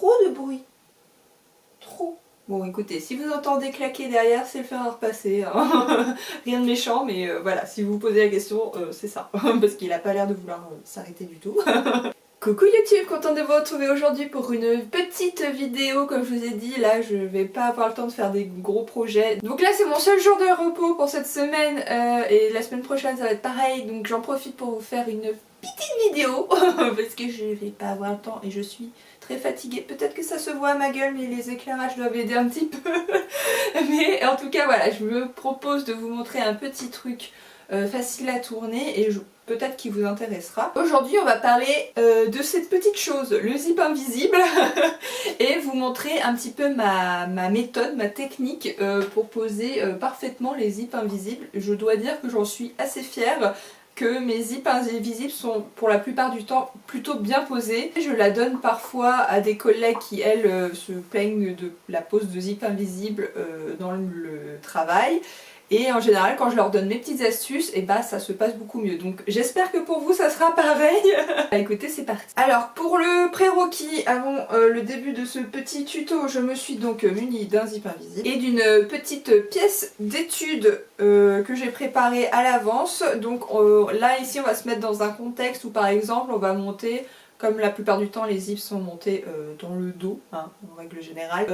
trop de bruit. Trop. Bon écoutez, si vous entendez claquer derrière, c'est le fer à repasser, hein. Rien de méchant, mais voilà, si vous vous posez la question, c'est ça. Parce qu'il a pas l'air de vouloir s'arrêter du tout. Coucou YouTube, contente de vous retrouver aujourd'hui pour une petite vidéo. Comme je vous ai dit, là je vais pas avoir le temps de faire des gros projets. Donc là c'est mon seul jour de repos pour cette semaine et la semaine prochaine ça va être pareil. Donc j'en profite pour vous faire une petite vidéo parce que je vais pas avoir le temps et je suis très fatiguée. Peut-être que ça se voit à ma gueule mais les éclairages doivent aider un petit peu. Mais en tout cas voilà, je me propose de vous montrer un petit truc facile à tourner et peut-être qui vous intéressera. Aujourd'hui on va parler de cette petite chose, le zip invisible et vous montrer un petit peu ma méthode, ma technique pour poser parfaitement les zips invisibles. Je dois dire que j'en suis assez fière, que mes zips invisibles sont pour la plupart du temps plutôt bien posés. Je la donne parfois à des collègues qui elles se plaignent de la pose de zip invisible dans le travail. Et en général quand je leur donne mes petites astuces, et bah ça se passe beaucoup mieux. Donc j'espère que pour vous ça sera pareil. Bah écoutez, c'est parti. Alors pour le prérequis, avant le début de ce petit tuto, je me suis donc munie d'un zip invisible et d'une petite pièce d'étude que j'ai préparée à l'avance. Donc là ici on va se mettre dans un contexte où par exemple on va monter, comme la plupart du temps les zips sont montés dans le dos, hein, en règle générale.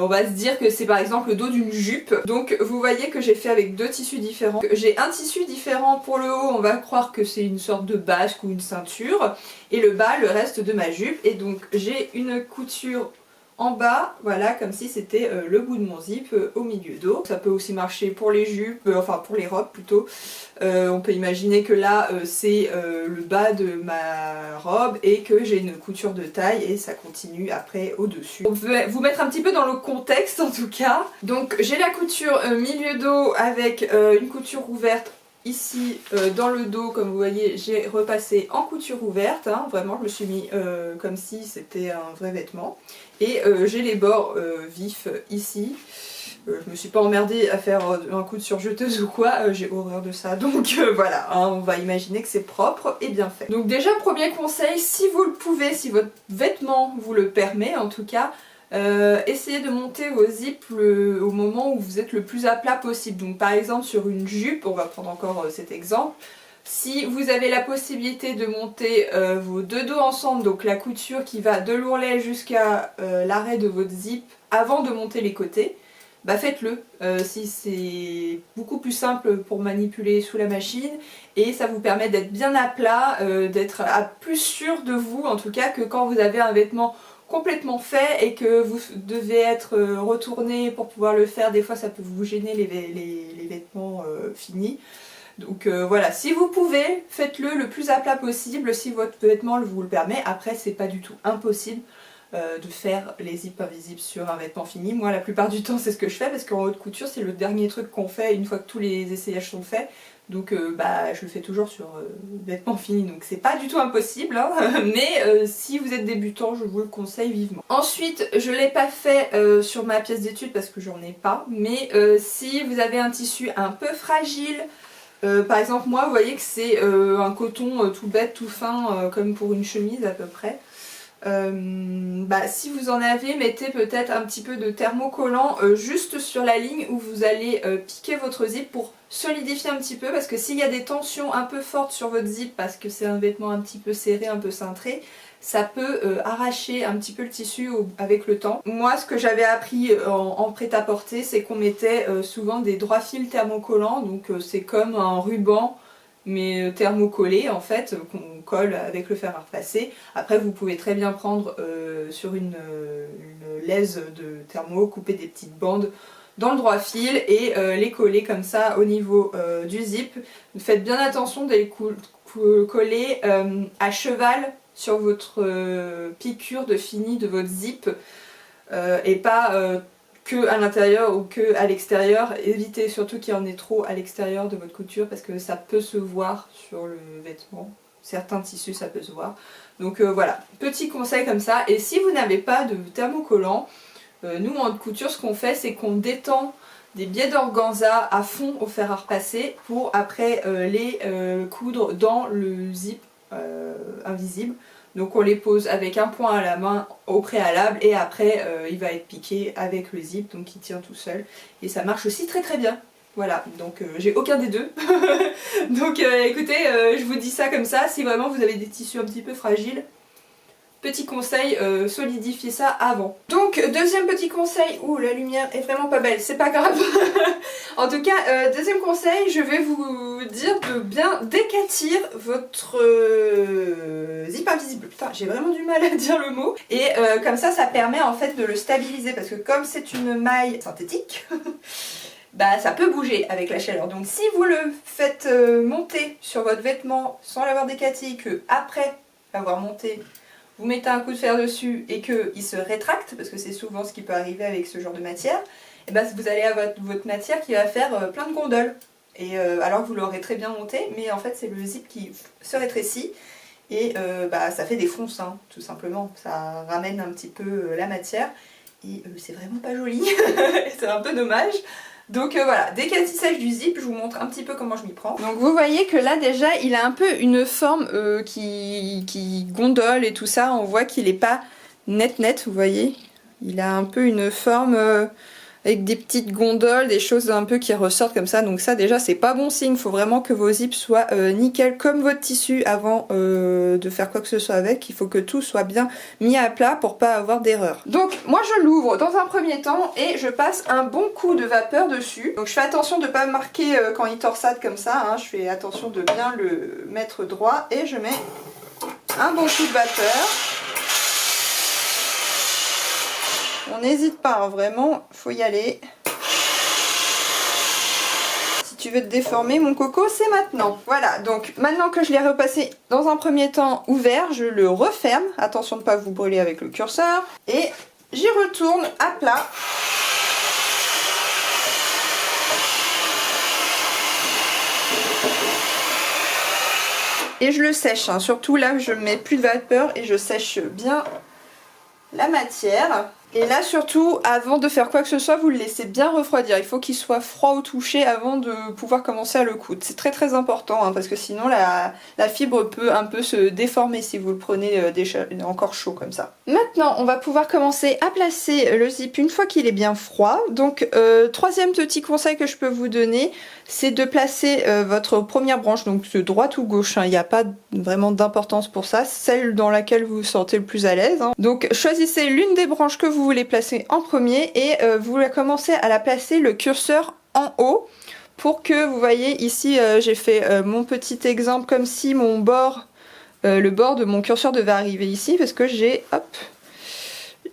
On va se dire que c'est par exemple le dos d'une jupe. Donc vous voyez que j'ai fait avec deux tissus différents. J'ai un tissu différent pour le haut, on va croire que c'est une sorte de basque ou une ceinture. Et le bas, le reste de ma jupe. Et donc j'ai une couture en bas, voilà, comme si c'était le bout de mon zip au milieu dos. Ça peut aussi marcher pour les jupes, enfin pour les robes plutôt. On peut imaginer que là c'est le bas de ma robe et que j'ai une couture de taille et ça continue après au dessus. On peut vous mettre un petit peu dans le contexte en tout cas. Donc j'ai la couture milieu dos avec une couture ouverte. Ici dans le dos, comme vous voyez, j'ai repassé en couture ouverte, hein. Vraiment je me suis mis comme si c'était un vrai vêtement. Et j'ai les bords vifs ici. Je me suis pas emmerdée à faire un coup de surjeteuse ou quoi, j'ai horreur de ça. Donc voilà, hein, on va imaginer que c'est propre et bien fait. Donc déjà premier conseil, si vous le pouvez, si votre vêtement vous le permet en tout cas, essayez de monter vos zips au moment où vous êtes le plus à plat possible. Donc par exemple sur une jupe, on va prendre encore cet exemple, si vous avez la possibilité de monter vos deux dos ensemble, donc la couture qui va de l'ourlet jusqu'à l'arrêt de votre zip avant de monter les côtés, bah faites-le. Si c'est beaucoup plus simple pour manipuler sous la machine et ça vous permet d'être bien à plat, d'être plus sûr de vous en tout cas que quand vous avez un vêtement complètement fait et que vous devez être retourné pour pouvoir le faire. Des fois ça peut vous gêner les vêtements finis. Donc voilà, si vous pouvez, faites-le le plus à plat possible si votre vêtement vous le permet. Après c'est pas du tout impossible de faire les zips invisibles sur un vêtement fini. Moi la plupart du temps c'est ce que je fais parce qu'en haute couture c'est le dernier truc qu'on fait une fois que tous les essayages sont faits. Donc bah je le fais toujours sur vêtements finis, donc c'est pas du tout impossible, hein. Mais si vous êtes débutant je vous le conseille vivement. Ensuite je l'ai pas fait sur ma pièce d'étude parce que j'en ai pas, mais si vous avez un tissu un peu fragile, par exemple moi vous voyez que c'est un coton tout bête, tout fin, comme pour une chemise à peu près. Bah, si vous en avez, mettez peut-être un petit peu de thermocollant juste sur la ligne où vous allez piquer votre zip pour solidifier un petit peu, parce que s'il y a des tensions un peu fortes sur votre zip parce que c'est un vêtement un petit peu serré, un peu cintré, ça peut arracher un petit peu le tissu avec le temps. Moi ce que j'avais appris en prêt-à-porter, c'est qu'on mettait souvent des droits fils thermocollants, donc c'est comme un ruban mais thermocollé en fait, qu'on colle avec le fer à repasser. Après vous pouvez très bien prendre sur une laise de thermo, couper des petites bandes dans le droit fil et les coller comme ça au niveau du zip. Faites bien attention de les coller à cheval sur votre piqûre de fini de votre zip et pas que à l'intérieur ou que à l'extérieur. Évitez surtout qu'il y en ait trop à l'extérieur de votre couture parce que ça peut se voir sur le vêtement. Certains tissus ça peut se voir. Donc voilà, petit conseil comme ça. Et si vous n'avez pas de thermocollant, nous en haute couture ce qu'on fait c'est qu'on détend des biais d'organza à fond au fer à repasser pour après les coudre dans le zip invisible. Donc on les pose avec un point à la main au préalable et après il va être piqué avec le zip, donc il tient tout seul. Et ça marche aussi très très bien. Voilà, donc j'ai aucun des deux. Donc écoutez, je vous dis ça comme ça, si vraiment vous avez des tissus un petit peu fragiles, petit conseil, solidifiez ça avant. Donc deuxième petit conseil, ouh la lumière est vraiment pas belle, c'est pas grave. En tout cas, deuxième conseil, je vais vous dire de bien décatir votre zip invisible. Putain, j'ai vraiment du mal à dire le mot. Et comme ça permet en fait de le stabiliser parce que comme c'est une maille synthétique, bah ça peut bouger avec la chaleur. Donc si vous le faites monter sur votre vêtement sans l'avoir décati, que après l'avoir monté, vous mettez un coup de fer dessus et qu'il se rétracte, parce que c'est souvent ce qui peut arriver avec ce genre de matière, et ben vous allez avoir votre matière qui va faire plein de gondoles. Et alors que vous l'aurez très bien monté, mais en fait c'est le zip qui se rétrécit et bah, ça fait des fonces, hein, tout simplement. Ça ramène un petit peu la matière et c'est vraiment pas joli, c'est un peu dommage. Donc voilà, décatissage du zip, je vous montre un petit peu comment je m'y prends. Donc vous voyez que là déjà il a un peu une forme qui gondole et tout ça, on voit qu'il est pas net, vous voyez. Il a un peu une forme avec des petites gondoles, des choses un peu qui ressortent comme ça, donc ça déjà c'est pas bon signe, il faut vraiment que vos zips soient nickel comme votre tissu avant de faire quoi que ce soit avec, il faut que tout soit bien mis à plat pour pas avoir d'erreur. Donc moi je l'ouvre dans un premier temps et je passe un bon coup de vapeur dessus, donc je fais attention de pas marquer quand il torsade comme ça, hein. Je fais attention de bien le mettre droit et je mets un bon coup de vapeur. On n'hésite pas, hein, vraiment, faut y aller. Si tu veux te déformer, mon coco, c'est maintenant. Voilà, donc maintenant que je l'ai repassé dans un premier temps ouvert, je le referme. Attention de ne pas vous brûler avec le curseur. Et j'y retourne à plat. Et je le sèche, hein. Surtout là, je mets plus de vapeur et je sèche bien la matière. Et là surtout, avant de faire quoi que ce soit, vous le laissez bien refroidir. Il faut qu'il soit froid au toucher avant de pouvoir commencer à le coudre. C'est très très important, hein, parce que sinon la fibre peut un peu se déformer si vous le prenez encore chaud comme ça. Maintenant, on va pouvoir commencer à placer le zip une fois qu'il est bien froid. Donc troisième petit conseil que je peux vous donner, c'est de placer votre première branche, donc de droite ou gauche, hein. Il n'y a pas vraiment d'importance pour ça, celle dans laquelle vous vous sentez le plus à l'aise, hein. Donc choisissez l'une des branches que vous voulez placer en premier et vous commencez à la placer le curseur en haut pour que vous voyez ici j'ai fait mon petit exemple comme si mon bord, le bord de mon curseur devait arriver ici parce que j'ai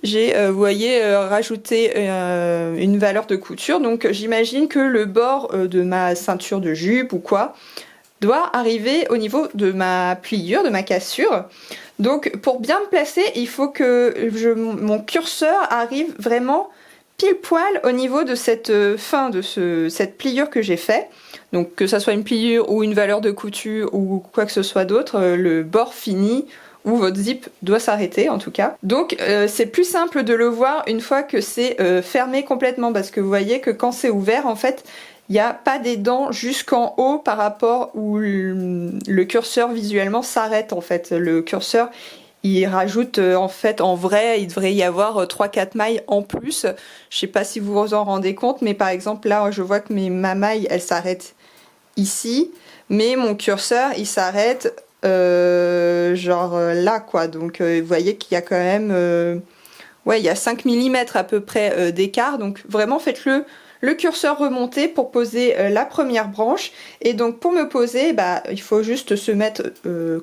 vous voyez, rajouté une valeur de couture, donc j'imagine que le bord de ma ceinture de jupe ou quoi doit arriver au niveau de ma pliure, de ma cassure. Donc pour bien me placer, il faut que mon curseur arrive vraiment pile poil au niveau de cette fin de cette pliure que j'ai fait. Donc que ça soit une pliure ou une valeur de couture ou quoi que ce soit d'autre, le bord fini où votre zip doit s'arrêter en tout cas. Donc c'est plus simple de le voir une fois que c'est fermé complètement parce que vous voyez que quand c'est ouvert en fait il n'y a pas des dents jusqu'en haut par rapport où le curseur visuellement s'arrête en fait. Le curseur il rajoute en fait en vrai il devrait y avoir 3-4 mailles en plus. Je sais pas si vous vous en rendez compte mais par exemple là je vois que ma maille elle s'arrête ici mais mon curseur il s'arrête genre là quoi, donc vous voyez qu'il y a quand même ouais il y a 5 mm à peu près d'écart, donc vraiment faites-le le curseur remonté pour poser la première branche. Et donc pour me poser, bah, il faut juste se mettre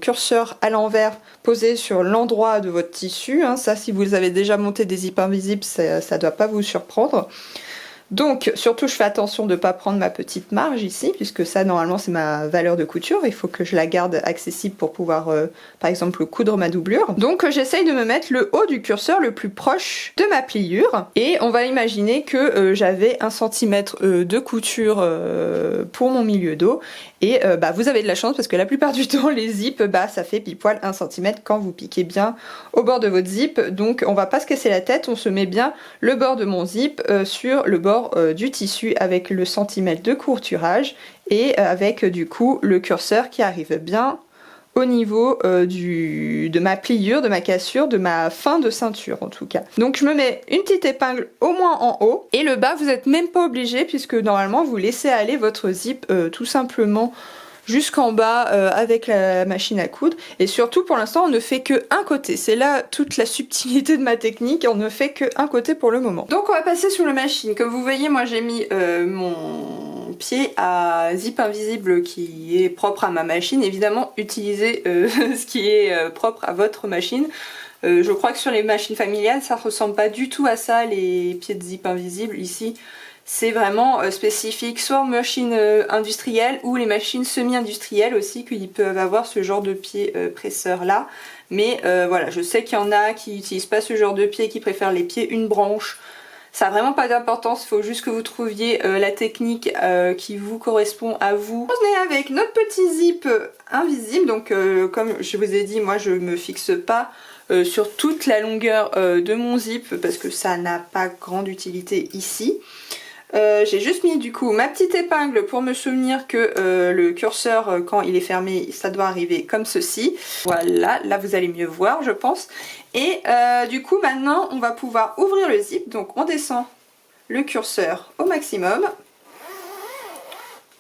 curseur à l'envers, posé sur l'endroit de votre tissu, hein. Ça si vous avez déjà monté des zips invisibles ça ne doit pas vous surprendre. Donc surtout je fais attention de ne pas prendre ma petite marge ici puisque ça normalement c'est ma valeur de couture, il faut que je la garde accessible pour pouvoir par exemple coudre ma doublure. Donc j'essaye de me mettre le haut du curseur le plus proche de ma pliure et on va imaginer que j'avais 1 cm de couture pour mon milieu dos et bah, vous avez de la chance parce que la plupart du temps les zips bah, ça fait pile poil 1 cm quand vous piquez bien au bord de votre zip, donc on va pas se casser la tête, on se met bien le bord de mon zip sur le bord du tissu avec le centimètre de courturage et avec du coup le curseur qui arrive bien au niveau de ma pliure, de ma cassure, de ma fin de ceinture en tout cas. Donc je me mets une petite épingle au moins en haut, et le bas vous n'êtes même pas obligé puisque normalement vous laissez aller votre zip tout simplement jusqu'en bas avec la machine à coudre. Et surtout pour l'instant on ne fait que un côté, c'est là toute la subtilité de ma technique, on ne fait que un côté pour le moment. Donc on va passer sur la machine. Comme vous voyez, moi j'ai mis mon pied à zip invisible qui est propre à ma machine. Évidemment utilisez ce qui est propre à votre machine. Je crois que sur les machines familiales ça ressemble pas du tout à ça, les pieds de zip invisible ici. C'est vraiment spécifique soit aux machines industrielles ou les machines semi-industrielles aussi, qu'ils peuvent avoir ce genre de pied presseur là. Mais voilà, je sais qu'il y en a qui n'utilisent pas ce genre de pied, qui préfèrent les pieds une branche. Ça n'a vraiment pas d'importance, il faut juste que vous trouviez la technique qui vous correspond à vous. On est avec notre petit zip invisible, donc comme je vous ai dit, moi je me fixe pas sur toute la longueur de mon zip parce que ça n'a pas grande utilité ici. J'ai juste mis du coup ma petite épingle pour me souvenir que le curseur quand il est fermé ça doit arriver comme ceci. Voilà, là vous allez mieux voir je pense. Et du coup maintenant on va pouvoir ouvrir le zip, donc on descend le curseur au maximum.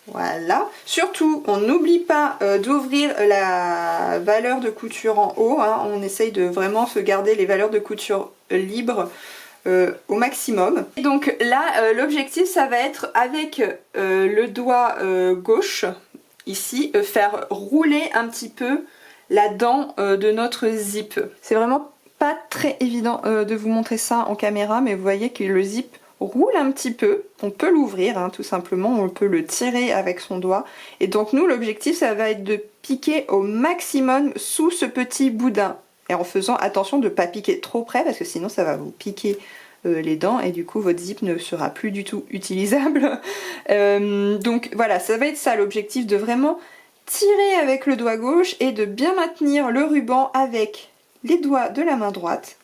Voilà, surtout on n'oublie pas d'ouvrir la valeur de couture en haut, hein. On essaye de vraiment se garder les valeurs de couture libres au maximum. Et donc là l'objectif ça va être avec le doigt gauche ici faire rouler un petit peu la dent de notre zip. C'est vraiment pas très évident de vous montrer ça en caméra, mais vous voyez que le zip roule un petit peu. On peut l'ouvrir hein, tout simplement, on peut le tirer avec son doigt. Et donc nous l'objectif ça va être de piquer au maximum sous ce petit boudin. Et en faisant attention de ne pas piquer trop près parce que sinon ça va vous piquer les dents et du coup votre zip ne sera plus du tout utilisable. Donc voilà, ça va être ça l'objectif, de vraiment tirer avec le doigt gauche et de bien maintenir le ruban avec les doigts de la main droite.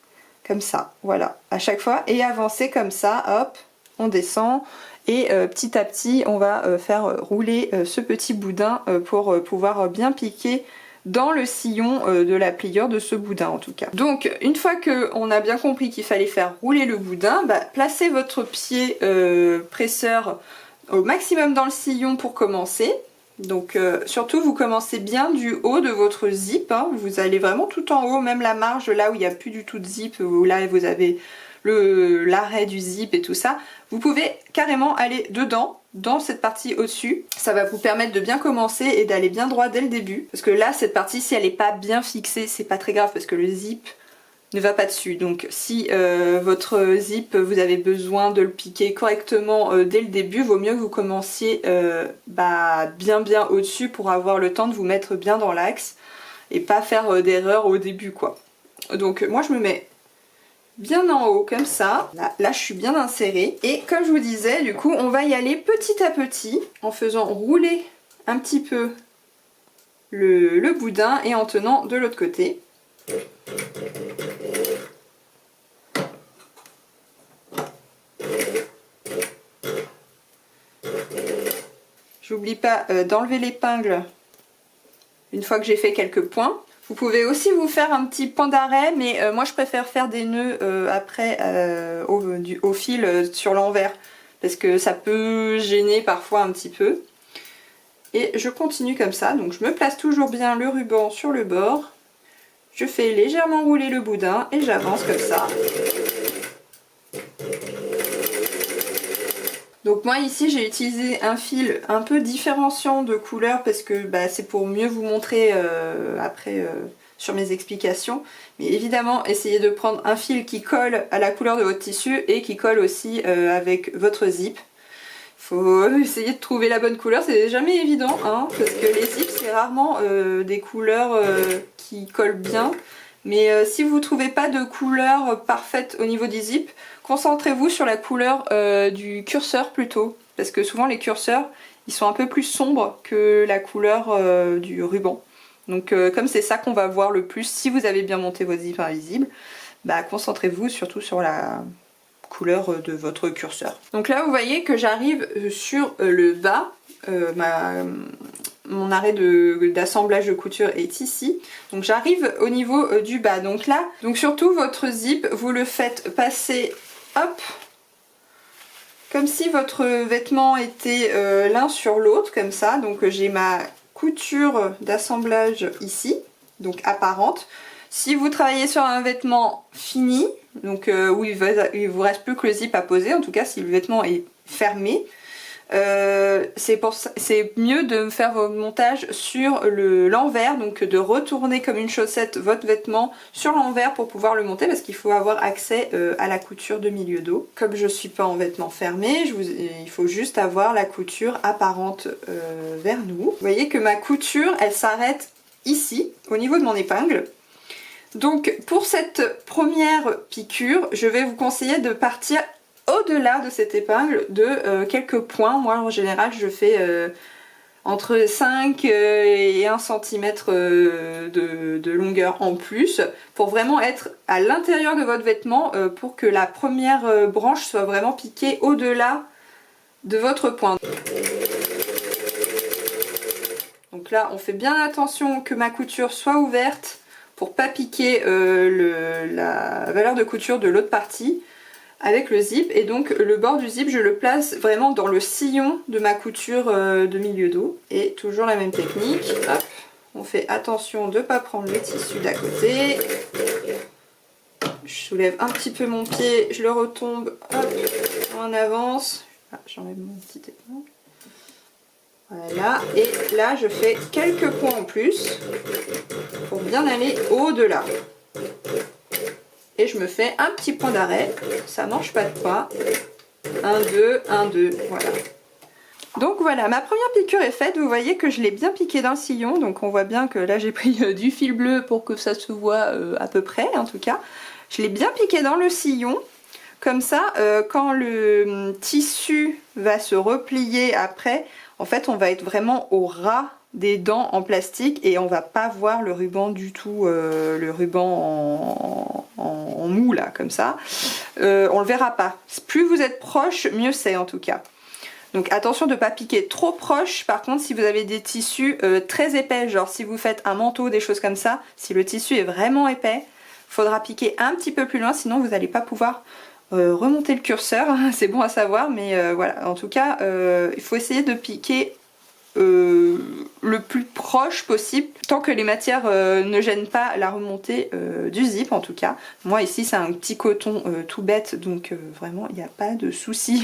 Comme ça, voilà, à chaque fois. Et avancer comme ça, hop, on descend. Et petit à petit, on va faire rouler ce petit boudin pour pouvoir bien piquer dans le sillon de la pliure de ce boudin en tout cas. Donc une fois qu'on a bien compris qu'il fallait faire rouler le boudin, placez votre pied presseur au maximum dans le sillon pour commencer. Donc surtout vous commencez bien du haut de votre zip, hein. Vous allez vraiment tout en haut, même la marge là où il n'y a plus du tout de zip, où là vous avez l'arrêt du zip et tout ça. Vous pouvez carrément aller dedans, dans cette partie au-dessus. Ça va vous permettre de bien commencer et d'aller bien droit dès le début. Parce que là, cette partie, si elle n'est pas bien fixée, c'est pas très grave parce que le zip ne va pas dessus. Donc si votre zip, vous avez besoin de le piquer correctement dès le début, vaut mieux que vous commenciez bien au-dessus pour avoir le temps de vous mettre bien dans l'axe et pas faire d'erreur au début quoi. Donc moi je me mets bien en haut comme ça, là je suis bien insérée, et comme je vous disais du coup on va y aller petit à petit en faisant rouler un petit peu le boudin et en tenant de l'autre côté. J'oublie pas d'enlever l'épingle une fois que j'ai fait quelques points. Vous pouvez aussi vous faire un petit point d'arrêt, mais moi je préfère faire des nœuds après au fil sur l'envers, parce que ça peut gêner parfois un petit peu. Et je continue comme ça, donc je me place toujours bien le ruban sur le bord, je fais légèrement rouler le boudin et j'avance comme ça. Donc moi ici j'ai utilisé un fil un peu différenciant de couleur parce que c'est pour mieux vous montrer après sur mes explications. Mais évidemment essayez de prendre un fil qui colle à la couleur de votre tissu et qui colle aussi avec votre zip. Faut essayer de trouver la bonne couleur, c'est jamais évident hein, parce que les zips c'est rarement des couleurs qui collent bien. Mais si vous ne trouvez pas de couleur parfaite au niveau des zips, concentrez-vous sur la couleur du curseur plutôt. Parce que souvent les curseurs, ils sont un peu plus sombres que la couleur du ruban. Donc comme c'est ça qu'on va voir le plus, si vous avez bien monté votre zip invisible, concentrez-vous surtout sur la couleur de votre curseur. Donc là vous voyez que j'arrive sur le bas, mon arrêt d'assemblage de couture est ici. Donc j'arrive au niveau du bas. Donc là, donc surtout votre zip, vous le faites passer, hop, comme si votre vêtement était l'un sur l'autre, comme ça. Donc j'ai ma couture d'assemblage ici, donc apparente. Si vous travaillez sur un vêtement fini, donc où il vous reste plus que le zip à poser, en tout cas si le vêtement est fermé, c'est mieux de faire vos montages sur l'envers, donc de retourner comme une chaussette votre vêtement sur l'envers pour pouvoir le monter, parce qu'il faut avoir accès à la couture de milieu dos. Comme je suis pas en vêtement fermé, il faut juste avoir la couture apparente vers nous. Vous voyez que ma couture, elle s'arrête ici, au niveau de mon épingle. Donc pour cette première piqûre, je vais vous conseiller de partir au-delà de cette épingle de quelques points. Moi en général je fais entre 5 et 1 cm de longueur en plus, pour vraiment être à l'intérieur de votre vêtement, pour que la première branche soit vraiment piquée au-delà de votre point. Donc là on fait bien attention que ma couture soit ouverte pour pas piquer la valeur de couture de l'autre partie avec le zip. Et donc le bord du zip, je le place vraiment dans le sillon de ma couture de milieu dos. Et toujours la même technique, hop, on fait attention de ne pas prendre le tissu d'à côté. Je soulève un petit peu mon pied, je le retombe, hop, en avance. Ah, j'enlève mon petit épingle. Voilà, et là je fais quelques points en plus pour bien aller au-delà. Et je me fais un petit point d'arrêt, ça mange pas de pas. 1, 2, 1, 2, voilà. Donc voilà, ma première piqûre est faite, vous voyez que je l'ai bien piqué dans le sillon, donc on voit bien que là j'ai pris du fil bleu pour que ça se voit à peu près en tout cas. Je l'ai bien piqué dans le sillon, comme ça quand le tissu va se replier après, en fait on va être vraiment au ras des dents en plastique et on va pas voir le ruban du tout, le ruban en mou là comme ça, on le verra pas. Plus vous êtes proche, mieux c'est en tout cas. Donc attention de ne pas piquer trop proche. Par contre si vous avez des tissus très épais, genre si vous faites un manteau, des choses comme ça, si le tissu est vraiment épais, il faudra piquer un petit peu plus loin, sinon vous n'allez pas pouvoir remonter le curseur. C'est bon à savoir, mais voilà, en tout cas il faut essayer de piquer le plus proche possible tant que les matières ne gênent pas la remontée du zip en tout cas. Moi ici c'est un petit coton tout bête, donc vraiment il n'y a pas de souci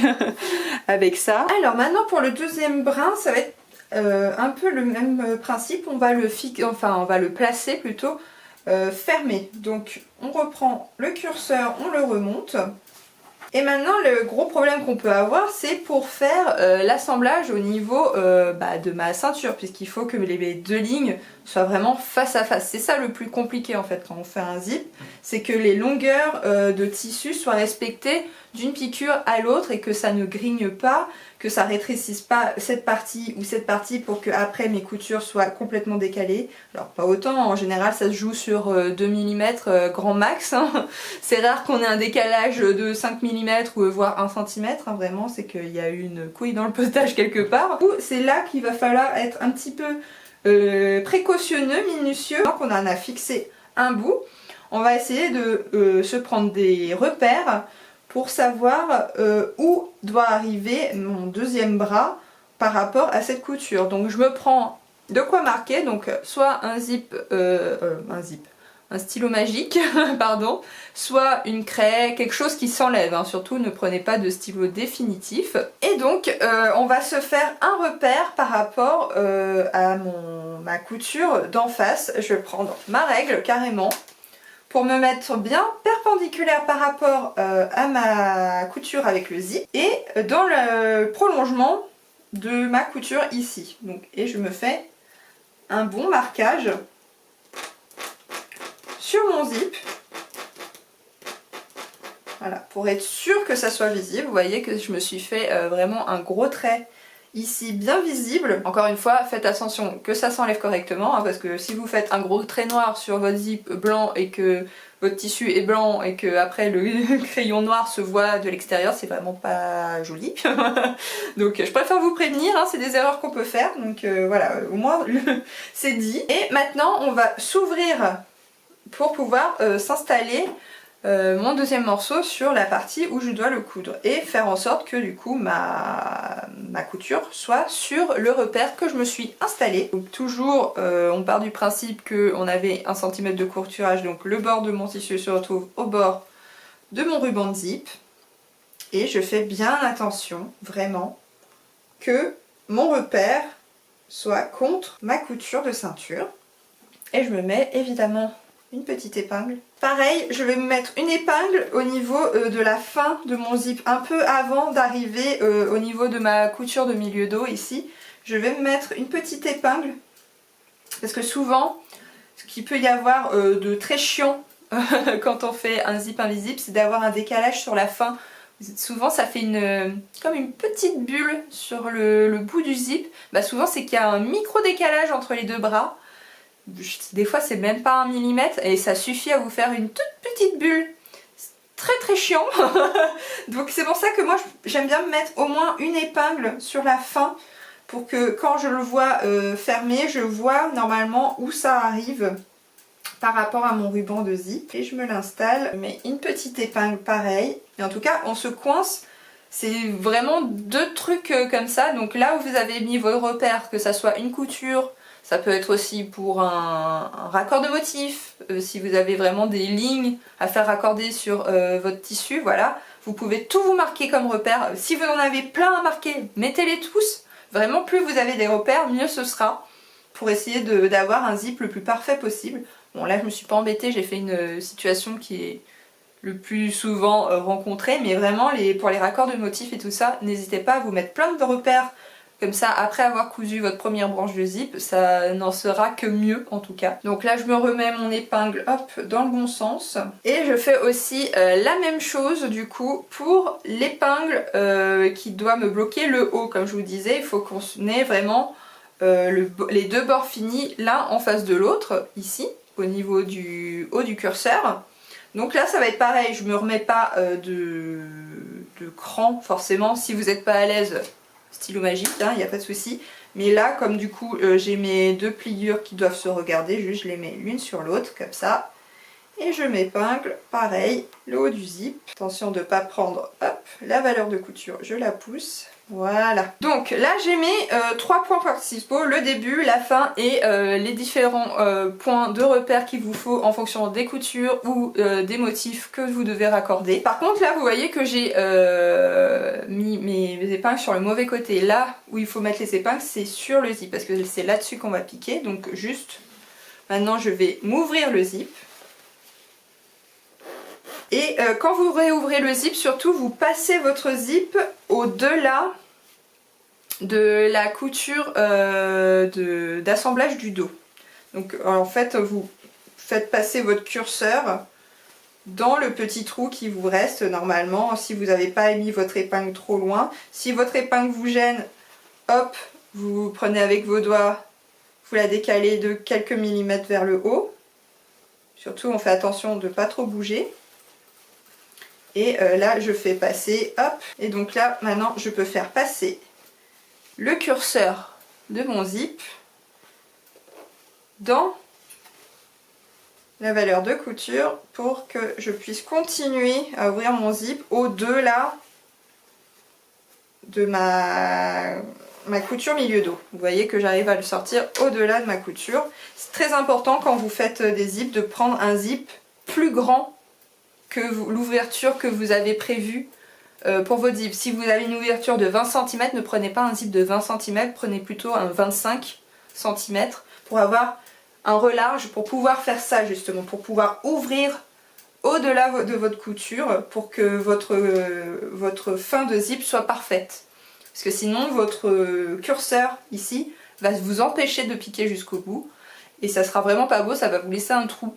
avec ça. Alors maintenant pour le deuxième brin, ça va être un peu le même principe, on va le placer plutôt fermé. Donc on reprend le curseur, on le remonte. Et maintenant le gros problème qu'on peut avoir, c'est pour faire l'assemblage au niveau de ma ceinture, puisqu'il faut que les deux lignes soient vraiment face à face. C'est ça le plus compliqué en fait quand on fait un zip, c'est que les longueurs de tissu soient respectées d'une piqûre à l'autre et que ça ne grigne pas, que ça rétrécisse pas cette partie ou cette partie pour que après mes coutures soient complètement décalées. Alors pas autant, en général ça se joue sur 2 mm grand max, hein. C'est rare qu'on ait un décalage de 5 mm ou voire 1 cm, hein, vraiment c'est qu'il y a eu une couille dans le potage quelque part. C'est là qu'il va falloir être un petit peu précautionneux, minutieux. Donc on en a fixé un bout, on va essayer de se prendre des repères pour savoir où doit arriver mon deuxième bras par rapport à cette couture. Donc je me prends de quoi marquer, donc soit un stylo magique, pardon, soit une craie, quelque chose qui s'enlève, hein. Surtout ne prenez pas de stylo définitif. Et donc on va se faire un repère par rapport à ma couture d'en face. Je vais prendre ma règle carrément, pour me mettre bien perpendiculaire par rapport à ma couture avec le zip et dans le prolongement de ma couture ici. Donc, et je me fais un bon marquage sur mon zip. Voilà, pour être sûr que ça soit visible. Vous voyez que je me suis fait vraiment un gros trait ici bien visible. Encore une fois, faites attention que ça s'enlève correctement, hein, parce que si vous faites un gros trait noir sur votre zip blanc et que votre tissu est blanc et que après le crayon noir se voit de l'extérieur, c'est vraiment pas joli. Donc je préfère vous prévenir, hein, c'est des erreurs qu'on peut faire, donc voilà, au moins c'est dit. Et maintenant on va s'ouvrir pour pouvoir s'installer mon deuxième morceau sur la partie où je dois le coudre et faire en sorte que du coup ma couture soit sur le repère que je me suis installé. Donc toujours on part du principe qu'on avait 1 cm de courturage, donc le bord de mon tissu se retrouve au bord de mon ruban de zip et je fais bien attention vraiment que mon repère soit contre ma couture de ceinture et je me mets évidemment une petite épingle. Pareil, je vais me mettre une épingle au niveau de la fin de mon zip, un peu avant d'arriver au niveau de ma couture de milieu dos ici. Je vais me mettre une petite épingle parce que souvent, ce qu'il peut y avoir de très chiant quand on fait un zip invisible, c'est d'avoir un décalage sur la fin. Souvent ça fait comme une petite bulle sur le bout du zip. Bah, souvent c'est qu'il y a un micro décalage entre les deux bras. Des fois c'est même pas 1 millimètre et ça suffit à vous faire une toute petite bulle. C'est très très chiant. Donc c'est pour ça que moi j'aime bien mettre au moins une épingle sur la fin pour que quand je le vois fermé, je vois normalement où ça arrive par rapport à mon ruban de zip. Et je me l'installe, je mets une petite épingle pareil. Et en tout cas on se coince. C'est vraiment 2 trucs comme ça. Donc là où vous avez mis vos repères, que ça soit une couture, ça peut être aussi pour un raccord de motif, si vous avez vraiment des lignes à faire raccorder sur votre tissu, voilà. Vous pouvez tout vous marquer comme repère. Si vous en avez plein à marquer, mettez-les tous. Vraiment, plus vous avez des repères, mieux ce sera pour essayer d'avoir un zip le plus parfait possible. Bon là, je me suis pas embêtée, j'ai fait une situation qui est le plus souvent rencontrée, mais vraiment pour les raccords de motifs et tout ça, n'hésitez pas à vous mettre plein de repères. Comme ça, après avoir cousu votre première branche de zip, ça n'en sera que mieux en tout cas. Donc là, je me remets mon épingle, hop, dans le bon sens. Et je fais aussi la même chose du coup pour l'épingle qui doit me bloquer le haut. Comme je vous disais, il faut qu'on ait vraiment les 2 bords finis l'un en face de l'autre, ici, au niveau du haut du curseur. Donc là, ça va être pareil, je me remets pas de cran forcément. Si vous n'êtes pas à l'aise, stylo magique, il n'y a pas de souci. Mais là, comme du coup, j'ai mes 2 pliures qui doivent se regarder, juste je les mets l'une sur l'autre, comme ça. Et je m'épingle, pareil, le haut du zip. Attention de ne pas prendre, hop, la valeur de couture, je la pousse. Voilà. Donc là, j'ai mis 3 points principaux, le début, la fin et les différents points de repère qu'il vous faut en fonction des coutures ou des motifs que vous devez raccorder. Par contre, là, vous voyez que j'ai mis mes épingles sur le mauvais côté. Là où il faut mettre les épingles, c'est sur le zip parce que c'est là-dessus qu'on va piquer. Donc juste, maintenant, je vais m'ouvrir le zip. Et quand vous réouvrez le zip, surtout vous passez votre zip au-delà de la couture d'assemblage du dos. Donc en fait vous faites passer votre curseur dans le petit trou qui vous reste normalement si vous n'avez pas mis votre épingle trop loin. Si votre épingle vous gêne, hop, vous prenez avec vos doigts, vous la décalez de quelques millimètres vers le haut. Surtout on fait attention de ne pas trop bouger. Et là je fais passer, hop, et donc là maintenant je peux faire passer le curseur de mon zip dans la valeur de couture pour que je puisse continuer à ouvrir mon zip au-delà de ma couture milieu dos. Vous voyez que j'arrive à le sortir au-delà de ma couture. C'est très important quand vous faites des zips de prendre un zip plus grand que l'ouverture que vous avez prévue pour votre zip. Si vous avez une ouverture de 20 cm, ne prenez pas un zip de 20 cm, prenez plutôt un 25 cm pour avoir un relâche, pour pouvoir faire ça justement, pour pouvoir ouvrir au-delà de votre couture pour que votre fin de zip soit parfaite. Parce que sinon votre curseur ici va vous empêcher de piquer jusqu'au bout et ça sera vraiment pas beau, ça va vous laisser un trou.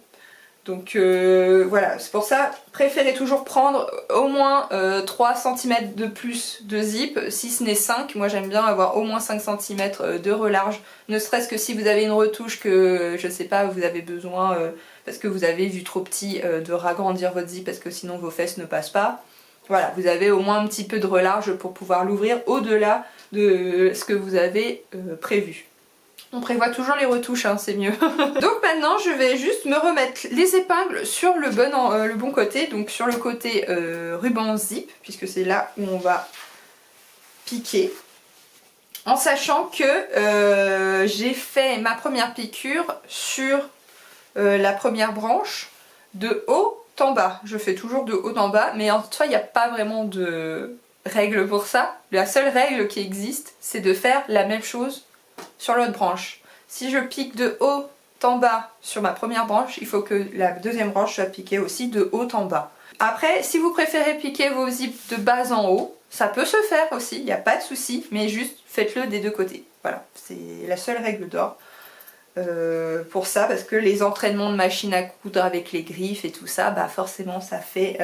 Donc voilà, c'est pour ça, préférez toujours prendre au moins 3 cm de plus de zip, si ce n'est 5. Moi j'aime bien avoir au moins 5 cm de relarge, ne serait-ce que si vous avez une retouche que, je sais pas, vous avez besoin, parce que vous avez vu trop petit, de ragrandir votre zip parce que sinon vos fesses ne passent pas. Voilà, vous avez au moins un petit peu de relarge pour pouvoir l'ouvrir au-delà de ce que vous avez prévu. On prévoit toujours les retouches, hein, c'est mieux. Donc maintenant, je vais juste me remettre les épingles sur le bon côté, donc sur le côté ruban zip, puisque c'est là où on va piquer. En sachant que j'ai fait ma première piqûre sur la première branche de haut en bas. Je fais toujours de haut en bas, mais en soi, il n'y a pas vraiment de règle pour ça. La seule règle qui existe, c'est de faire la même chose sur l'autre branche. Si je pique de haut en bas sur ma première branche, il faut que la deuxième branche soit piquée aussi de haut en bas. Après, si vous préférez piquer vos zips de bas en haut, ça peut se faire aussi, il n'y a pas de souci, mais juste faites-le des deux côtés. Voilà, c'est la seule règle d'or pour ça, parce que les entraînements de machine à coudre avec les griffes et tout ça, bah forcément ça fait...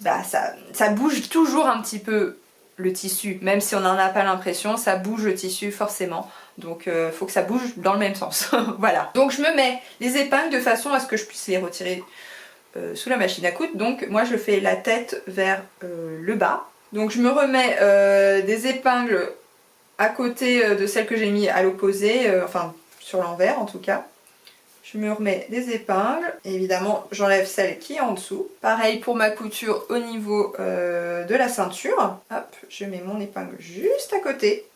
ça bouge toujours un petit peu le tissu, même si on n'en a pas l'impression, ça bouge le tissu forcément. Donc faut que ça bouge dans le même sens. Voilà. Donc je me mets les épingles de façon à ce que je puisse les retirer sous la machine à coudre. Donc moi je fais la tête vers le bas. Donc je me remets des épingles à côté de celles que j'ai mis à l'opposé, enfin sur l'envers en tout cas. Je me remets des épingles, et évidemment j'enlève celle qui est en dessous. Pareil pour ma couture au niveau de la ceinture. Hop, je mets mon épingle juste à côté.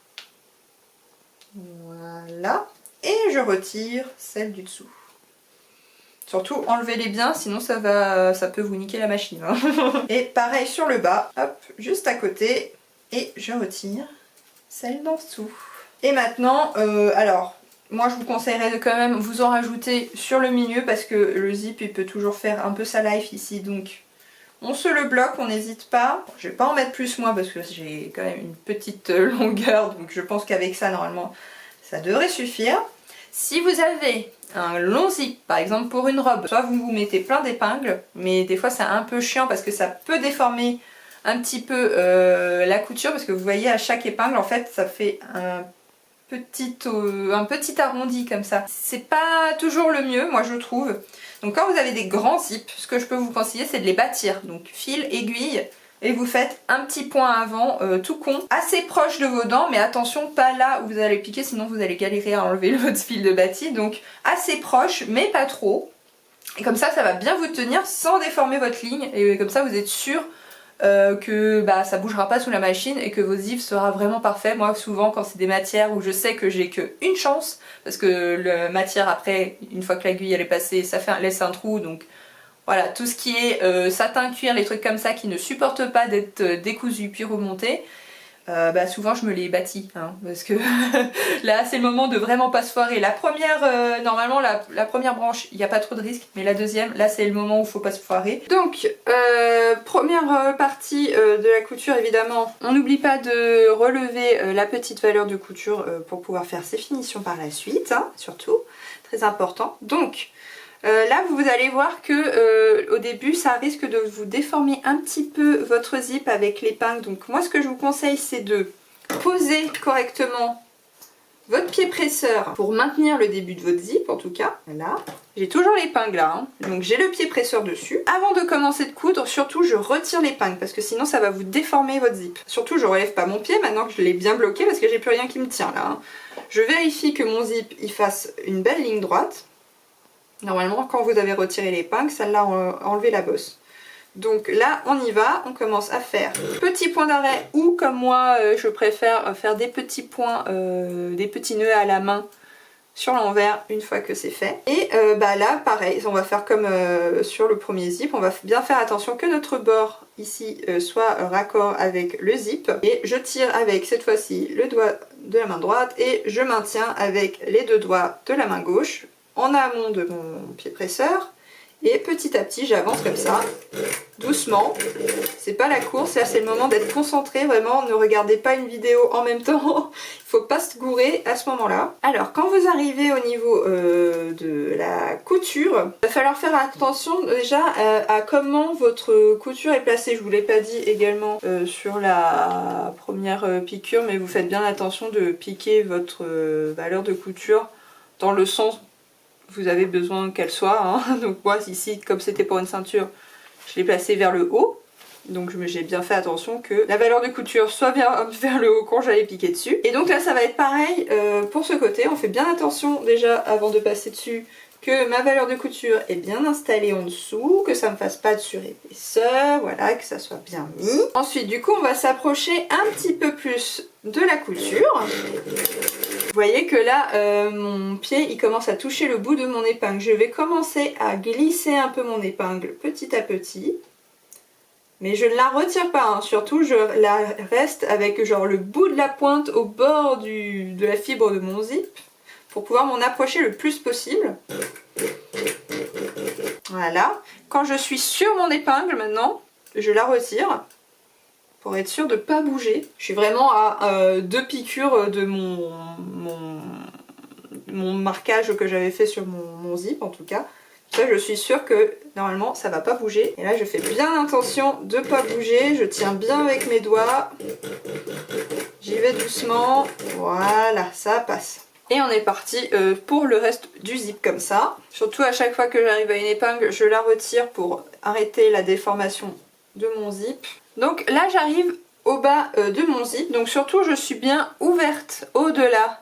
Voilà. Et je retire celle du dessous. Surtout enlevez-les bien, sinon ça peut vous niquer la machine. Hein. Et pareil sur le bas, hop, juste à côté. Et je retire celle d'en dessous. Et maintenant, alors... moi je vous conseillerais de quand même vous en rajouter sur le milieu parce que le zip il peut toujours faire un peu sa life ici, donc on se le bloque, on n'hésite pas. Je vais pas en mettre plus moi parce que j'ai quand même une petite longueur, donc je pense qu'avec ça normalement ça devrait suffire. Si vous avez un long zip, par exemple pour une robe, soit vous vous mettez plein d'épingles, mais des fois c'est un peu chiant parce que ça peut déformer un petit peu la couture, parce que vous voyez à chaque épingle en fait ça fait un petit arrondi comme ça. C'est pas toujours le mieux, moi je trouve. Donc quand vous avez des grands zips, ce que je peux vous conseiller c'est de les bâtir. Donc fil, aiguille, et vous faites un petit point avant, tout con, assez proche de vos dents, mais attention, pas là où vous allez piquer, sinon vous allez galérer à enlever votre fil de bâti. Donc assez proche, mais pas trop. Et comme ça va bien vous tenir sans déformer votre ligne, et comme ça vous êtes sûr que ça bougera pas sous la machine et que vos zips sera vraiment parfait. Moi souvent quand c'est des matières où je sais que j'ai qu'une chance, parce que la matière après, une fois que l'aiguille elle est passée, ça laisse un trou, donc voilà, tout ce qui est satin, cuir, les trucs comme ça qui ne supportent pas d'être décousus puis remontés, souvent je me les bâtis, hein, parce que là c'est le moment de vraiment pas se foirer. La première, normalement la première branche il n'y a pas trop de risque, mais la deuxième, là c'est le moment où il faut pas se foirer. Donc première partie de la couture, évidemment on n'oublie pas de relever la petite valeur de couture pour pouvoir faire ses finitions par la suite, hein, surtout, très important. Donc là vous allez voir que au début ça risque de vous déformer un petit peu votre zip avec l'épingle. Donc moi ce que je vous conseille c'est de poser correctement votre pied presseur pour maintenir le début de votre zip en tout cas. Voilà. J'ai toujours l'épingle là, hein. Donc j'ai le pied presseur dessus. Avant de commencer de coudre, surtout je retire l'épingle parce que sinon ça va vous déformer votre zip. Surtout je relève pas mon pied maintenant que je l'ai bien bloqué parce que j'ai plus rien qui me tient là. Hein. Je vérifie que mon zip il fasse une belle ligne droite. Normalement, quand vous avez retiré l'épingle, celle-là, enlevé la bosse. Donc là, on y va, on commence à faire petit point d'arrêt ou comme moi, je préfère faire des petits points, des petits nœuds à la main sur l'envers une fois que c'est fait. Et là, pareil, on va faire comme sur le premier zip, on va bien faire attention que notre bord ici soit raccord avec le zip. Et je tire avec cette fois-ci le doigt de la main droite et je maintiens avec les deux doigts de la main gauche en amont de mon pied presseur, Et petit à petit j'avance comme ça, doucement. C'est pas la course, là c'est le moment d'être concentré, vraiment ne regardez pas une vidéo en même temps. Il faut pas se gourer à ce moment-là. Alors quand vous arrivez au niveau de la couture, il va falloir faire attention déjà à comment votre couture est placée. Je vous l'ai pas dit également sur la première piqûre, mais vous faites bien attention de piquer votre valeur de couture dans le sens vous avez besoin qu'elle soit, hein. Donc moi ici comme c'était pour une ceinture, je l'ai placée vers le haut, donc j'ai bien fait attention que la valeur de couture soit bien vers le haut quand j'allais piquer dessus. Et donc là ça va être pareil pour ce côté, on fait bien attention déjà avant de passer dessus que ma valeur de couture est bien installée en dessous, que ça ne me fasse pas de surépaisseur, voilà, que ça soit bien mis. Ensuite du coup on va s'approcher un petit peu plus de la couture. Vous voyez que là, mon pied il commence à toucher le bout de mon épingle. Je vais commencer à glisser un peu mon épingle petit à petit. Mais je ne la retire pas, hein. Surtout je la reste avec genre le bout de la pointe au bord de la fibre de mon zip. Pour pouvoir m'en approcher le plus possible. Voilà. Quand je suis sur mon épingle maintenant, je la retire. Pour être sûr de ne pas bouger. Je suis vraiment à 2 piqûres de mon marquage que j'avais fait sur mon zip en tout cas. Ça je suis sûre que normalement ça va pas bouger. Et là je fais bien attention de ne pas bouger. Je tiens bien avec mes doigts. J'y vais doucement. Voilà, ça passe. Et on est parti pour le reste du zip comme ça. Surtout à chaque fois que j'arrive à une épingle, je la retire pour arrêter la déformation de mon zip. Donc là j'arrive au bas de mon zip, donc surtout je suis bien ouverte au-delà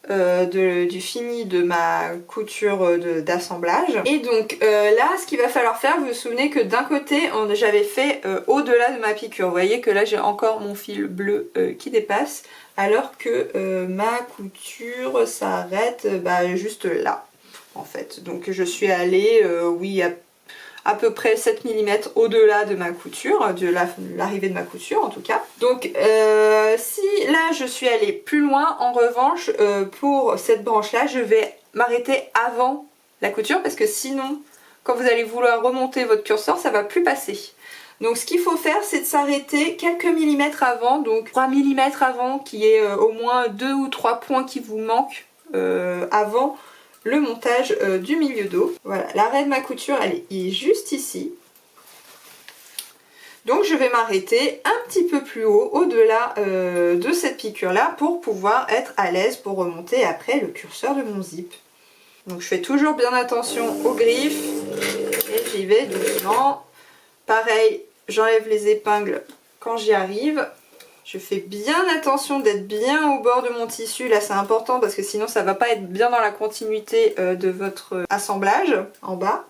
du fini de ma couture d'assemblage. Et donc là ce qu'il va falloir faire, vous vous souvenez que d'un côté j'avais fait au-delà de ma piqûre. Vous voyez que là j'ai encore mon fil bleu qui dépasse, alors que ma couture s'arrête juste là en fait. Donc je suis allée, oui, à peu près 7 mm au-delà de ma couture, de l'arrivée de ma couture en tout cas. Donc si là je suis allée plus loin, en revanche pour cette branche là je vais m'arrêter avant la couture, parce que sinon quand vous allez vouloir remonter votre curseur ça va plus passer. Donc ce qu'il faut faire c'est de s'arrêter quelques millimètres avant, donc 3 mm avant, qu'il y ait au moins 2 ou 3 points qui vous manquent avant le montage du milieu dos. Voilà, l'arrêt de ma couture elle est juste ici. Donc je vais m'arrêter un petit peu plus haut, au-delà de cette piqûre là, pour pouvoir être à l'aise pour remonter après le curseur de mon zip. Donc je fais toujours bien attention aux griffes et j'y vais doucement. Pareil, j'enlève les épingles quand j'y arrive. Je fais bien attention d'être bien au bord de mon tissu, là c'est important parce que sinon ça va pas être bien dans la continuité de votre assemblage en bas.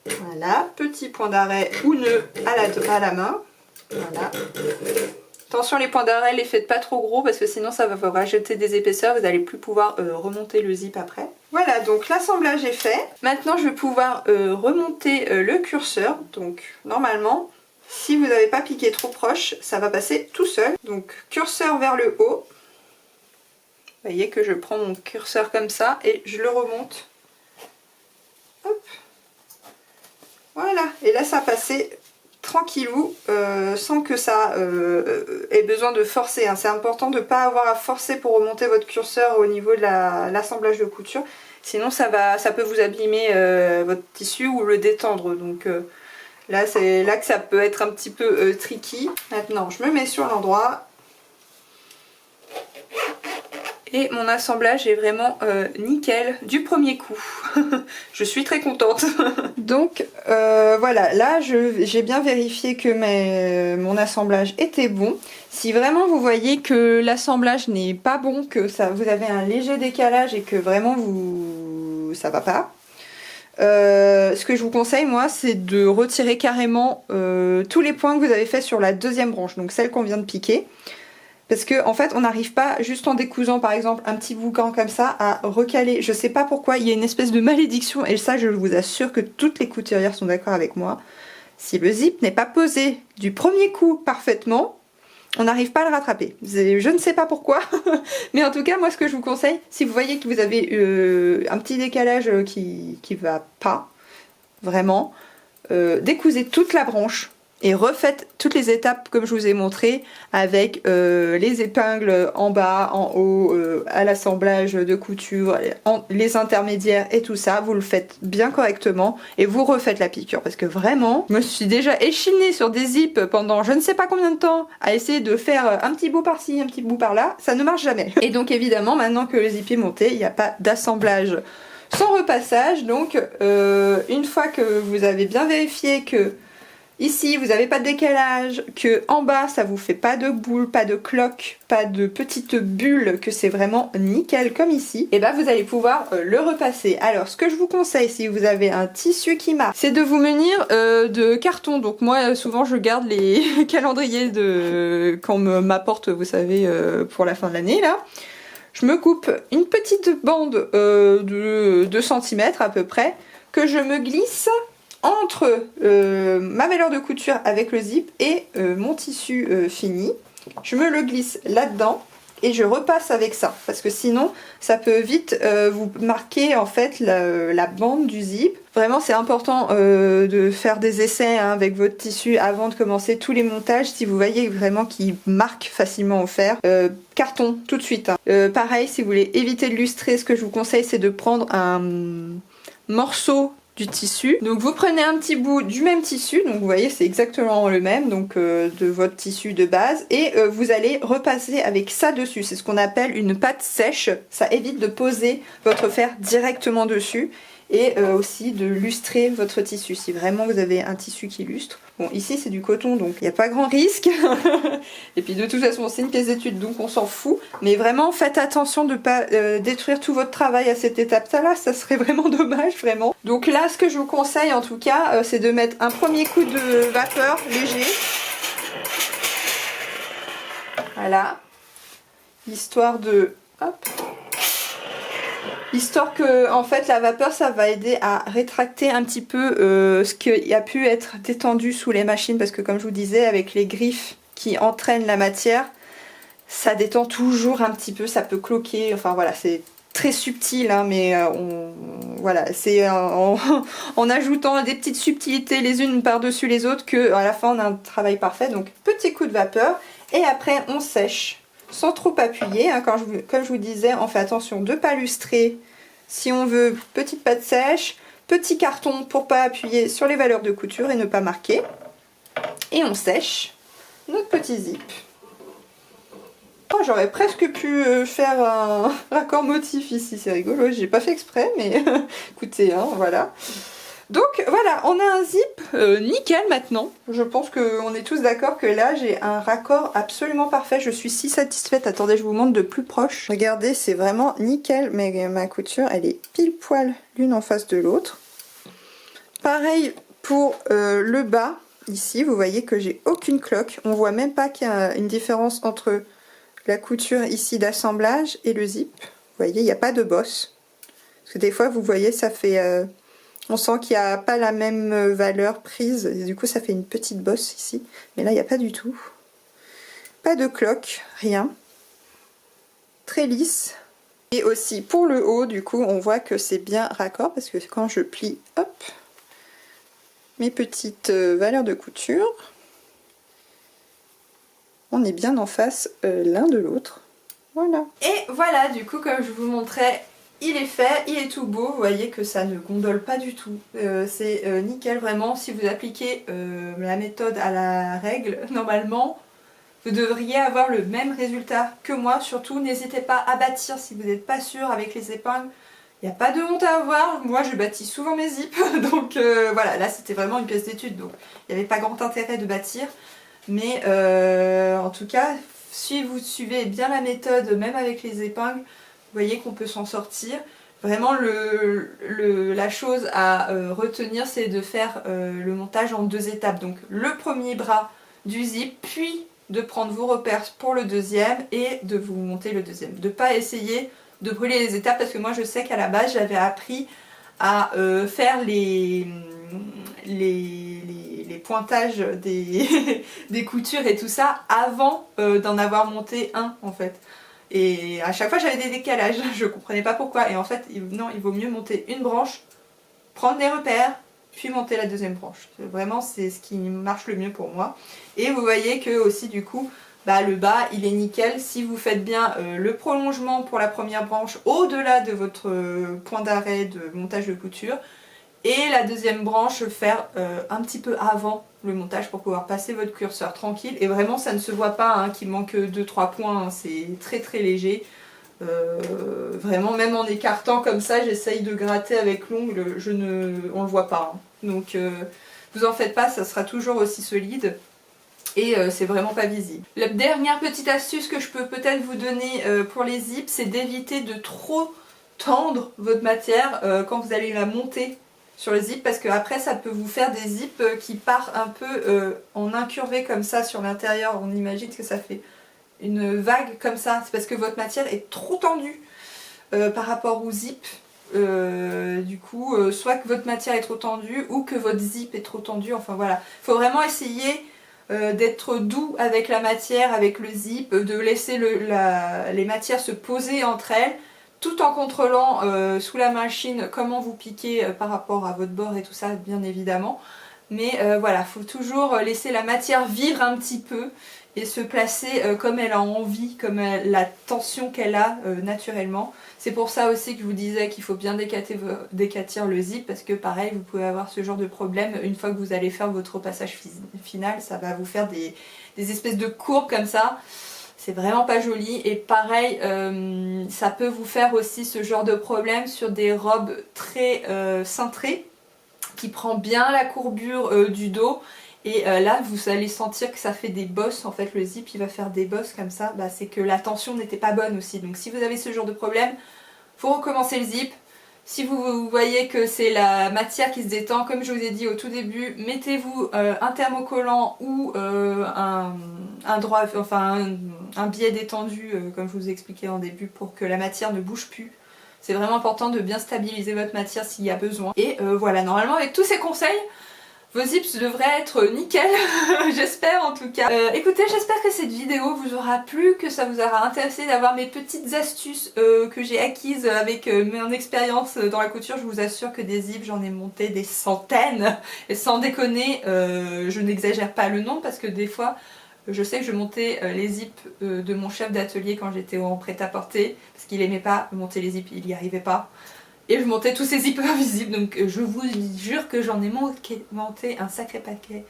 Voilà, petit point d'arrêt ou nœud à la main. Voilà. Attention, les points d'arrêt, les faites pas trop gros parce que sinon ça va vous rajouter des épaisseurs, vous n'allez plus pouvoir remonter le zip après. Voilà, donc l'assemblage est fait. Maintenant je vais pouvoir remonter le curseur. Donc normalement, si vous n'avez pas piqué trop proche, ça va passer tout seul. Donc curseur vers le haut. Vous voyez que je prends mon curseur comme ça et je le remonte. Hop. Voilà, et là ça a passé tranquillou, sans que ça ait besoin de forcer, hein. C'est important de ne pas avoir à forcer pour remonter votre curseur au niveau de l'assemblage de couture. Sinon ça peut vous abîmer votre tissu ou le détendre. Donc là c'est là que ça peut être un petit peu tricky. Maintenant je me mets sur l'endroit. Et mon assemblage est vraiment nickel du premier coup. Je suis très contente. Donc voilà, là j'ai bien vérifié que mon assemblage était bon. Si vraiment vous voyez que l'assemblage n'est pas bon, que vous avez un léger décalage et que vraiment ça va pas, ce que je vous conseille moi c'est de retirer carrément tous les points que vous avez fait sur la deuxième branche, donc celle qu'on vient de piquer. Parce que en fait on n'arrive pas, juste en décousant par exemple un petit boucan comme ça, à recaler. Je sais pas pourquoi, il y a une espèce de malédiction, et ça je vous assure que toutes les couturières sont d'accord avec moi. Si le zip n'est pas posé du premier coup parfaitement, on n'arrive pas à le rattraper. Je ne sais pas pourquoi, mais en tout cas, moi ce que je vous conseille, si vous voyez que vous avez un petit décalage qui va pas, vraiment, décousez toute la branche et refaites toutes les étapes comme je vous ai montré avec les épingles en bas, en haut, à l'assemblage de couture, les intermédiaires et tout ça. Vous le faites bien correctement et vous refaites la piqûre parce que vraiment, je me suis déjà échinée sur des zips pendant je ne sais pas combien de temps à essayer de faire un petit bout par-ci, un petit bout par-là. Ça ne marche jamais. Et donc évidemment, maintenant que le zip est monté, il n'y a pas d'assemblage sans repassage. Donc une fois que vous avez bien vérifié que ici vous n'avez pas de décalage, que en bas ça vous fait pas de boule, pas de cloque, pas de petites bulles, que c'est vraiment nickel comme ici, et ben vous allez pouvoir le repasser. Alors ce que je vous conseille si vous avez un tissu qui marche, c'est de vous munir de carton. Donc moi souvent je garde les calendriers qu'on m'apporte, vous savez, pour la fin de l'année là. Je me coupe une petite bande de 2 cm à peu près, que je me glisse entre ma valeur de couture avec le zip et mon tissu fini. Je me le glisse là-dedans et je repasse avec ça, parce que sinon ça peut vite vous marquer en fait la bande du zip. Vraiment c'est important de faire des essais hein, avec votre tissu avant de commencer tous les montages. Si vous voyez vraiment qu'il marque facilement au fer, carton tout de suite. Hein. Pareil, si vous voulez éviter de lustrer, ce que je vous conseille c'est de prendre un morceau du tissu. Donc vous prenez un petit bout du même tissu, donc vous voyez c'est exactement le même, donc de votre tissu de base, et vous allez repasser avec ça dessus. C'est ce qu'on appelle une pâte sèche. Ça évite de poser votre fer directement dessus et aussi de lustrer votre tissu si vraiment vous avez un tissu qui lustre. Bon ici c'est du coton donc il n'y a pas grand risque et puis de toute façon c'est une pièce d'étude donc on s'en fout, mais vraiment faites attention de ne pas détruire tout votre travail à cette étape là, ça serait vraiment dommage vraiment. Donc là ce que je vous conseille en tout cas c'est de mettre un premier coup de vapeur léger, voilà, histoire de hop, histoire que en fait la vapeur ça va aider à rétracter un petit peu ce qui a pu être détendu sous les machines, parce que comme je vous disais avec les griffes qui entraînent la matière ça détend toujours un petit peu, ça peut cloquer, enfin voilà c'est très subtil hein, mais voilà c'est en ajoutant des petites subtilités les unes par-dessus les autres que à la fin on a un travail parfait. Donc petit coup de vapeur et après on sèche sans trop appuyer, hein, comme je vous disais, on fait attention de ne pas lustrer. Si on veut, petite pâte sèche, petit carton pour pas appuyer sur les valeurs de couture et ne pas marquer. Et on sèche notre petit zip. Oh, j'aurais presque pu faire un raccord motif ici, c'est rigolo, j'ai pas fait exprès, mais écoutez, hein, voilà. Donc voilà, on a un zip nickel maintenant. Je pense qu'on est tous d'accord que là j'ai un raccord absolument parfait. Je suis si satisfaite. Attendez, je vous montre de plus proche. Regardez, c'est vraiment nickel. Mais ma couture, elle est pile poil l'une en face de l'autre. Pareil pour le bas. Ici, vous voyez que j'ai aucune cloque. On voit même pas qu'il y a une différence entre la couture ici d'assemblage et le zip. Vous voyez, il n'y a pas de bosse. Parce que des fois, vous voyez, ça fait... on sent qu'il n'y a pas la même valeur prise, et du coup ça fait une petite bosse ici, mais là il n'y a pas du tout. Pas de cloque, rien. Très lisse. Et aussi pour le haut, du coup on voit que c'est bien raccord, parce que quand je plie, hop, mes petites valeurs de couture, on est bien en face l'un de l'autre. Voilà. Et voilà, du coup comme je vous montrais, il est fait, il est tout beau, vous voyez que ça ne gondole pas du tout, c'est nickel vraiment. Si vous appliquez la méthode à la règle, normalement vous devriez avoir le même résultat que moi. Surtout n'hésitez pas à bâtir si vous n'êtes pas sûr avec les épingles, il n'y a pas de honte à avoir, moi je bâtis souvent mes zips, donc voilà, là c'était vraiment une pièce d'étude, donc il n'y avait pas grand intérêt de bâtir, mais en tout cas, si vous suivez bien la méthode, même avec les épingles, vous voyez qu'on peut s'en sortir. Vraiment la chose à retenir c'est de faire le montage en 2 étapes. Donc le premier bras du zip, puis de prendre vos repères pour le deuxième et de vous monter le deuxième. De ne pas essayer de brûler les étapes, parce que moi je sais qu'à la base j'avais appris à faire les pointages des coutures et tout ça avant d'en avoir monté un en fait. Et à chaque fois j'avais des décalages, je comprenais pas pourquoi. Et en fait non, il vaut mieux monter une branche, prendre des repères, puis monter la deuxième branche. Vraiment c'est ce qui marche le mieux pour moi. Et vous voyez que aussi du coup bah, le bas il est nickel si vous faites bien le prolongement pour la première branche au-delà de votre point d'arrêt de montage de couture. Et la deuxième branche faire un petit peu avant le montage pour pouvoir passer votre curseur tranquille. Et vraiment ça ne se voit pas hein, qu'il manque 2-3 points, hein, c'est très très léger. Vraiment même en écartant comme ça, j'essaye de gratter avec l'ongle, on le voit pas. Hein. Donc vous en faites pas, ça sera toujours aussi solide. Et c'est vraiment pas visible. La dernière petite astuce que je peux peut-être vous donner pour les zips, c'est d'éviter de trop tendre votre matière quand vous allez la monter sur le zip, parce que après ça peut vous faire des zips qui partent un peu en incurvé comme ça sur l'intérieur. On imagine que ça fait une vague comme ça, c'est parce que votre matière est trop tendue par rapport au zip. Du coup, soit que votre matière est trop tendue ou que votre zip est trop tendu, enfin voilà. Il faut vraiment essayer d'être doux avec la matière, avec le zip, de laisser les matières se poser entre elles, tout en contrôlant sous la machine comment vous piquez par rapport à votre bord et tout ça, bien évidemment. Mais voilà, il faut toujours laisser la matière vivre un petit peu et se placer comme elle a envie, comme la tension qu'elle a naturellement. C'est pour ça aussi que je vous disais qu'il faut bien décatir le zip, parce que pareil, vous pouvez avoir ce genre de problème une fois que vous allez faire votre repassage final, ça va vous faire des espèces de courbes comme ça. C'est vraiment pas joli. Et pareil, ça peut vous faire aussi ce genre de problème sur des robes très cintrées, qui prend bien la courbure du dos. Et là vous allez sentir que ça fait des bosses, en fait le zip il va faire des bosses comme ça, bah, c'est que la tension n'était pas bonne aussi. Donc si vous avez ce genre de problème, faut recommencer le zip. Si vous voyez que c'est la matière qui se détend, comme je vous ai dit au tout début, mettez-vous un thermocollant ou un biais détendu, comme je vous ai expliqué en début, pour que la matière ne bouge plus. C'est vraiment important de bien stabiliser votre matière s'il y a besoin. Et voilà, normalement avec tous ces conseils, vos zips devraient être nickel, j'espère en tout cas. Écoutez, j'espère que cette vidéo vous aura plu, que ça vous aura intéressé d'avoir mes petites astuces que j'ai acquises avec mon expérience dans la couture. Je vous assure que des zips, j'en ai monté des centaines. Et sans déconner, je n'exagère pas le nombre parce que des fois, je sais que je montais les zips de mon chef d'atelier quand j'étais en prêt-à-porter, parce qu'il aimait pas monter les zips, il n'y arrivait pas. Et je montais tous ces zips invisibles, donc je vous jure que j'en ai monté un sacré paquet.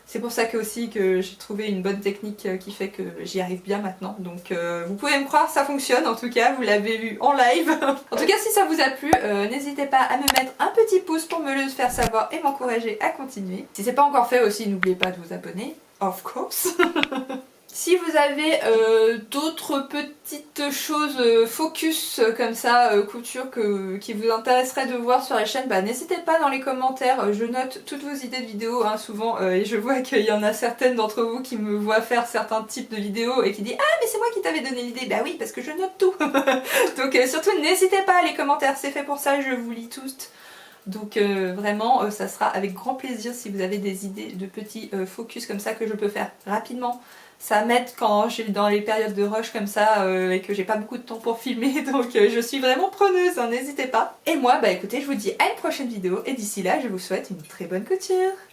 C'est pour ça que aussi que j'ai trouvé une bonne technique qui fait que j'y arrive bien maintenant. Donc vous pouvez me croire, ça fonctionne en tout cas, vous l'avez vu en live. En tout cas si ça vous a plu, n'hésitez pas à me mettre un petit pouce pour me le faire savoir et m'encourager à continuer. Si c'est pas encore fait aussi, n'oubliez pas de vous abonner, of course. Si vous avez d'autres petites choses focus comme ça, couture, qui vous intéresseraient de voir sur la chaîne, bah, n'hésitez pas dans les commentaires, je note toutes vos idées de vidéos hein, souvent, et je vois qu'il y en a certaines d'entre vous qui me voient faire certains types de vidéos et qui disent « Ah mais c'est moi qui t'avais donné l'idée !» Bah oui, parce que je note tout. Donc surtout n'hésitez pas, les commentaires c'est fait pour ça, je vous lis tous. Donc vraiment ça sera avec grand plaisir si vous avez des idées de petits focus comme ça que je peux faire rapidement. Ça m'aide quand je suis dans les périodes de rush comme ça et que j'ai pas beaucoup de temps pour filmer, donc je suis vraiment preneuse, hein, n'hésitez pas. Et moi bah écoutez, je vous dis à une prochaine vidéo et d'ici là je vous souhaite une très bonne couture.